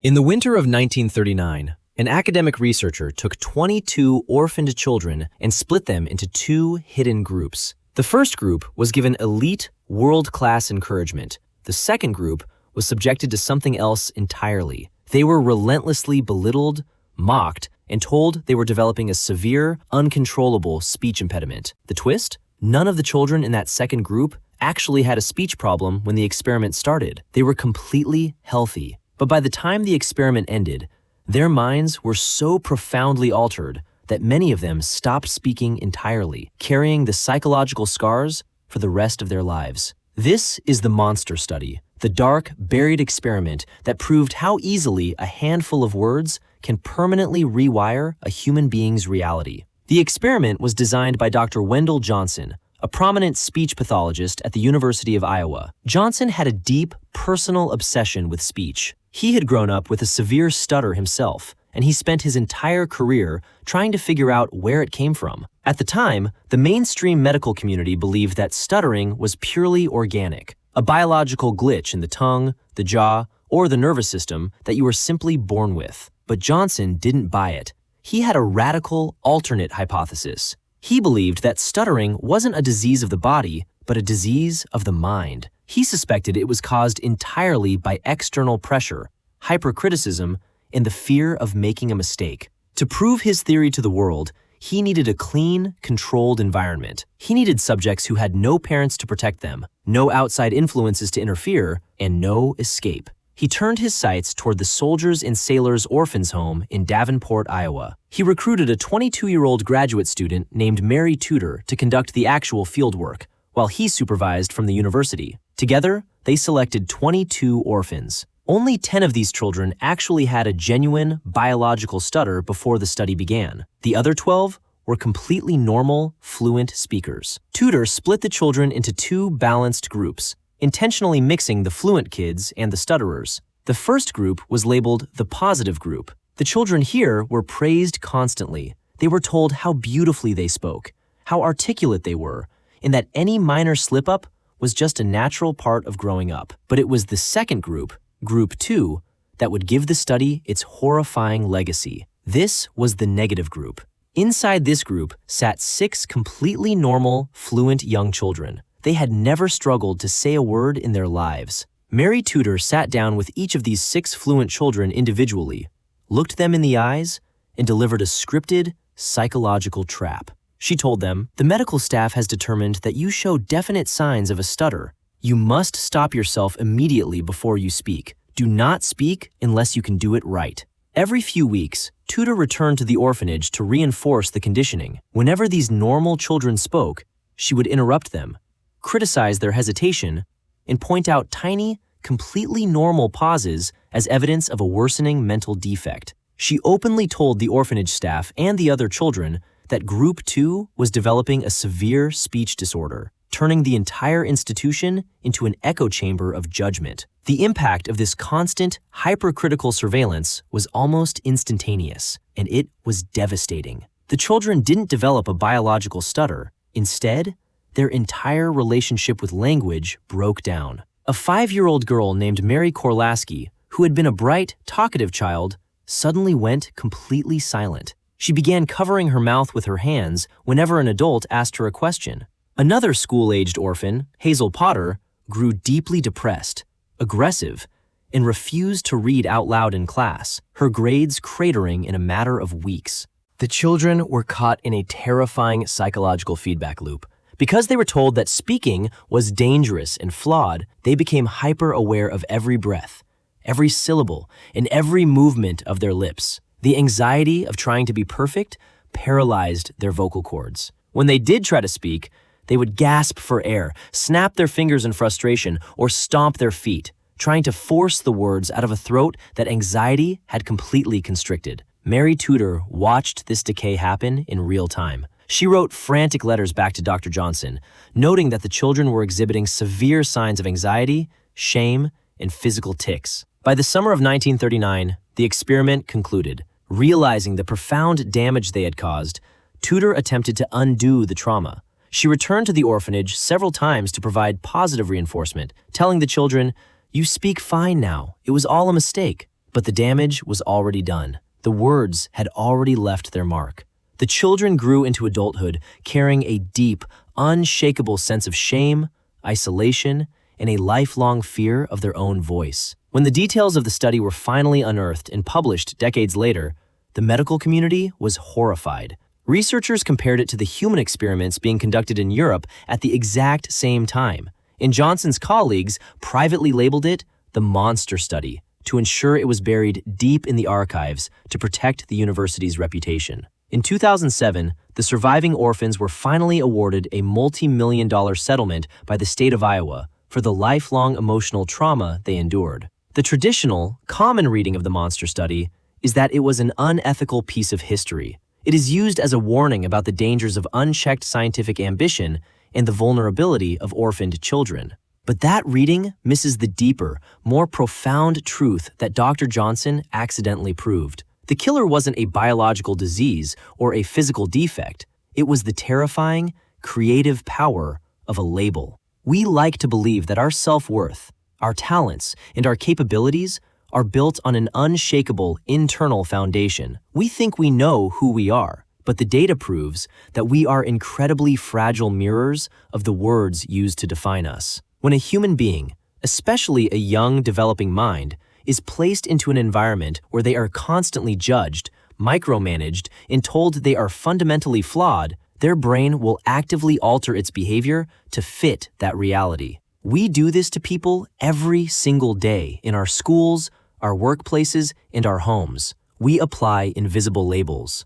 In the winter of 1939, an academic researcher took 22 orphaned children and split them into two hidden groups. The first group was given elite, world-class encouragement. The second group was subjected to something else entirely. They were relentlessly belittled, mocked, and told they were developing a severe, uncontrollable speech impediment. The twist? None of the children in that second group actually had a speech problem when the experiment started. They were completely healthy. But by the time the experiment ended, their minds were so profoundly altered that many of them stopped speaking entirely, carrying the psychological scars for the rest of their lives. This is the monster study, the dark, buried experiment that proved how easily a handful of words can permanently rewire a human being's reality. The experiment was designed by Dr. Wendell Johnson, a prominent speech pathologist at the University of Iowa. Johnson had a deep, personal obsession with speech. He had grown up with a severe stutter himself, and he spent his entire career trying to figure out where it came from. At the time, the mainstream medical community believed that stuttering was purely organic, a biological glitch in the tongue, the jaw, or the nervous system that you were simply born with. But Johnson didn't buy it. He had a radical, alternate hypothesis. He believed that stuttering wasn't a disease of the body, but a disease of the mind. He suspected it was caused entirely by external pressure, hypercriticism, and the fear of making a mistake. To prove his theory to the world, he needed a clean, controlled environment. He needed subjects who had no parents to protect them, no outside influences to interfere, and no escape. He turned his sights toward the Soldiers and Sailors Orphans Home in Davenport, Iowa. He recruited a 22-year-old graduate student named Mary Tudor to conduct the actual fieldwork, while he supervised from the university. Together, they selected 22 orphans. Only 10 of these children actually had a genuine biological stutter before the study began. The other 12 were completely normal, fluent speakers. Tudor split the children into two balanced groups, intentionally mixing the fluent kids and the stutterers. The first group was labeled the positive group. The children here were praised constantly. They were told how beautifully they spoke, how articulate they were, and that any minor slip-up was just a natural part of growing up. But it was the second group, Group 2, that would give the study its horrifying legacy. This was the negative group. Inside this group sat 6 completely normal, fluent young children. They had never struggled to say a word in their lives. Mary Tudor sat down with each of these 6 fluent children individually, looked them in the eyes, and delivered a scripted, psychological trap. She told them, "The medical staff has determined that you show definite signs of a stutter. You must stop yourself immediately before you speak. Do not speak unless you can do it right." Every few weeks, Tudor returned to the orphanage to reinforce the conditioning. Whenever these normal children spoke, she would interrupt them, criticize their hesitation, and point out tiny, completely normal pauses as evidence of a worsening mental defect. She openly told the orphanage staff and the other children that Group 2 was developing a severe speech disorder, turning the entire institution into an echo chamber of judgment. The impact of this constant, hypercritical surveillance was almost instantaneous, and it was devastating. The children didn't develop a biological stutter. Instead, their entire relationship with language broke down. A 5-year-old girl named Mary Korlaski, who had been a bright, talkative child, suddenly went completely silent. She began covering her mouth with her hands whenever an adult asked her a question. Another school-aged orphan, Hazel Potter, grew deeply depressed, aggressive, and refused to read out loud in class, her grades cratering in a matter of weeks. The children were caught in a terrifying psychological feedback loop. Because they were told that speaking was dangerous and flawed, they became hyper-aware of every breath, every syllable, and every movement of their lips. The anxiety of trying to be perfect paralyzed their vocal cords. When they did try to speak, they would gasp for air, snap their fingers in frustration, or stomp their feet, trying to force the words out of a throat that anxiety had completely constricted. Mary Tudor watched this decay happen in real time. She wrote frantic letters back to Dr. Johnson, noting that the children were exhibiting severe signs of anxiety, shame, and physical tics. By the summer of 1939, the experiment concluded. Realizing the profound damage they had caused, Tudor attempted to undo the trauma. She returned to the orphanage several times to provide positive reinforcement, telling the children, "You speak fine now. It was all a mistake." But the damage was already done. The words had already left their mark. The children grew into adulthood carrying a deep, unshakable sense of shame, isolation, and a lifelong fear of their own voice. When the details of the study were finally unearthed and published decades later, the medical community was horrified. Researchers compared it to the human experiments being conducted in Europe at the exact same time, and Johnson's colleagues privately labeled it the monster study to ensure it was buried deep in the archives to protect the university's reputation. In 2007, the surviving orphans were finally awarded a multi-million-dollar settlement by the state of Iowa for the lifelong emotional trauma they endured. The traditional, common reading of the monster study is that it was an unethical piece of history. It is used as a warning about the dangers of unchecked scientific ambition and the vulnerability of orphaned children. But that reading misses the deeper, more profound truth that Dr. Johnson accidentally proved. The killer wasn't a biological disease or a physical defect. It was the terrifying, creative power of a label. We like to believe that our self-worth, our talents, and our capabilities are built on an unshakable internal foundation. We think we know who we are, but the data proves that we are incredibly fragile mirrors of the words used to define us. When a human being, especially a young, developing mind, is placed into an environment where they are constantly judged, micromanaged, and told they are fundamentally flawed, their brain will actively alter its behavior to fit that reality. We do this to people every single day in our schools, our workplaces, and our homes. We apply invisible labels.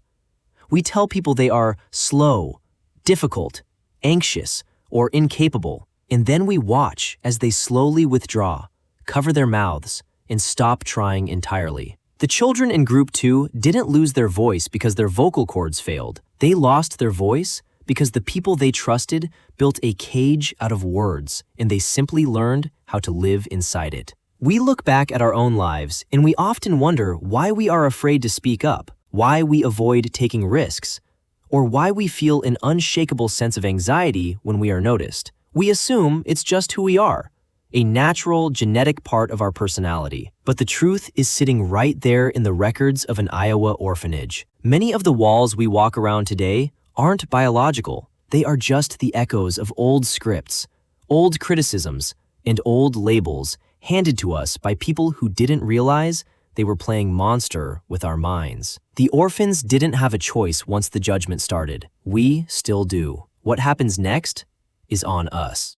We tell people they are slow, difficult, anxious, or incapable, and then we watch as they slowly withdraw, cover their mouths, and stop trying entirely. The children in Group 2 didn't lose their voice because their vocal cords failed. They lost their voice because the people they trusted built a cage out of words, and they simply learned how to live inside it. We look back at our own lives, and we often wonder why we are afraid to speak up, why we avoid taking risks, or why we feel an unshakable sense of anxiety when we are noticed. We assume it's just who we are, a natural, genetic part of our personality. But the truth is sitting right there in the records of an Iowa orphanage. Many of the walls we walk around today aren't biological. They are just the echoes of old scripts, old criticisms, and old labels handed to us by people who didn't realize they were playing monster with our minds. The orphans didn't have a choice once the judgment started. We still do. What happens next is on us.